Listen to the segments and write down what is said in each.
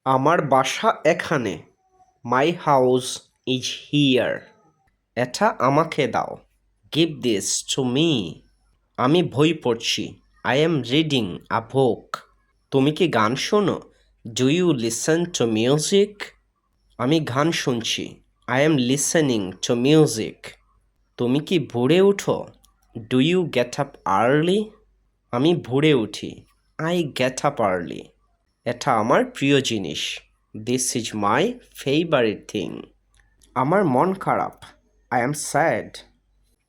আমার বাসা এখানে। My house is here. এটা আমাকে দাও। Give this to me. আমি বই পড়ছি। I am reading a book. তুমি কি গান শোনো? Do you listen to music? আমি গান শুনছি। I am listening to music. তুমি কি ভোরে উঠো? Do you get up early? আমি ভোরে উঠি। I get up early. এটা আমার প্রিয় জিনিস। This is my favourite thing. আমার মন খারাপ। I am sad.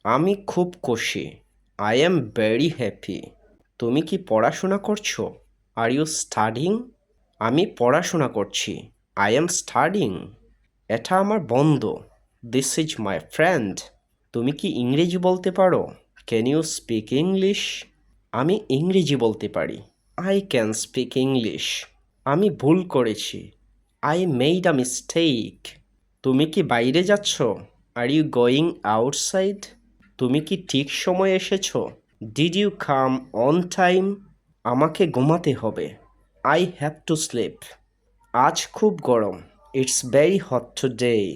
আমি খুব খুশি। I am very happy. তুমি কি পড়াশোনা করছো? Are you studying? আমি পড়াশোনা করছি। I am studying. এটা আমার বন্ধু। This is my friend. তুমি কি ইংরেজি বলতে পারো? Can you speak English? আমি ইংরেজি বলতে পারি। I can speak English. আমি ভুল করেছি। I made a mistake. তুমি কি বাইরে যাচ্ছ? Are you going outside? তুমি কি ঠিক সময়ে এসেছো? Did you come on time? আমাকে ঘুমাতে হবে। I have to sleep. আজ খুব গরম। It's very hot today.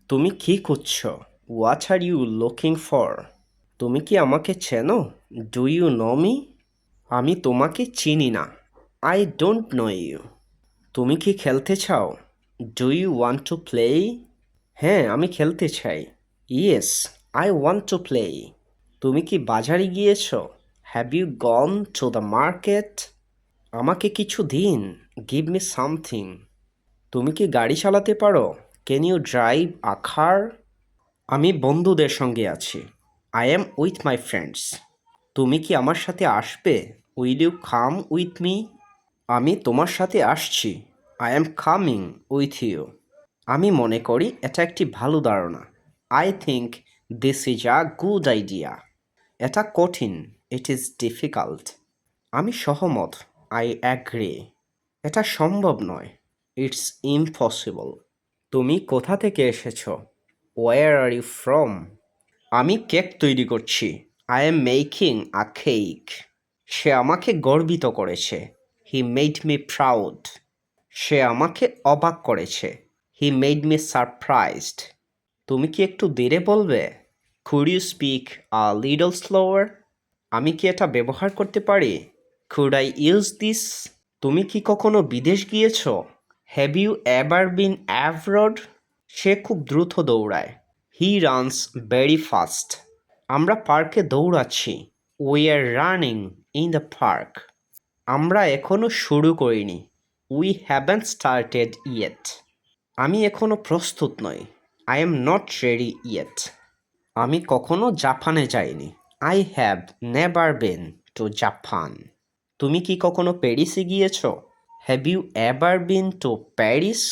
তুমি কি খুঁজছো? What are you looking for? তুমি কি আমাকে চেনো? Do you know me? আমি তোমাকে চিনি না। I don't know you. তুমি কি খেলতে চাও? Do you want to play? হ্যাঁ, আমি খেলতে চাই। Yes, I want to play. তুমি কি বাজারে গিয়েছো? Have you gone to the market? আমাকে কিছু দিন। Give me something. তুমি কি গাড়ি চালাতে পারো? Can you drive a car? আমি বন্ধুদের সঙ্গে আছি। I am with my friends. তুমি কি আমার সাথে আসবে? Will you come with me? আমি তোমার সাথে আসছি। I am coming with you. আমি মনে করি এটা একটি ভালো ধারণা। I think this is a good idea. এটা কঠিন। It is difficult. আমি সহমত। I agree. এটা সম্ভব নয়। It's impossible. তুমি কোথা থেকে এসেছো? Where are you from? আমি কেক তৈরি করছি। I am making a cake. সে আমাকে গর্বিত করেছে। He made me proud. সে আমাকে অবাক করেছে। He made me surprised. তুমি কি একটু ধীরে বলবে? Could you speak a little slower? আমি কি এটা ব্যবহার করতে পারি? Could I use this? তুমি কি কখনো বিদেশ গিয়েছো? Have you ever been abroad? সে খুব দ্রুত দৌড়ায়। He runs very fast. আমরা পার্কে দৌড়াচ্ছি। We are running in the park. আমরা এখনো শুরু করিনি। We haven't started yet. আমি এখনো প্রস্তুত নই। I am not ready yet. আমি কখনো জাপানে যাইনি। I have never been to Japan. তুমি কি কখনো প্যারিসে গিয়েছো? Have you ever been to Paris?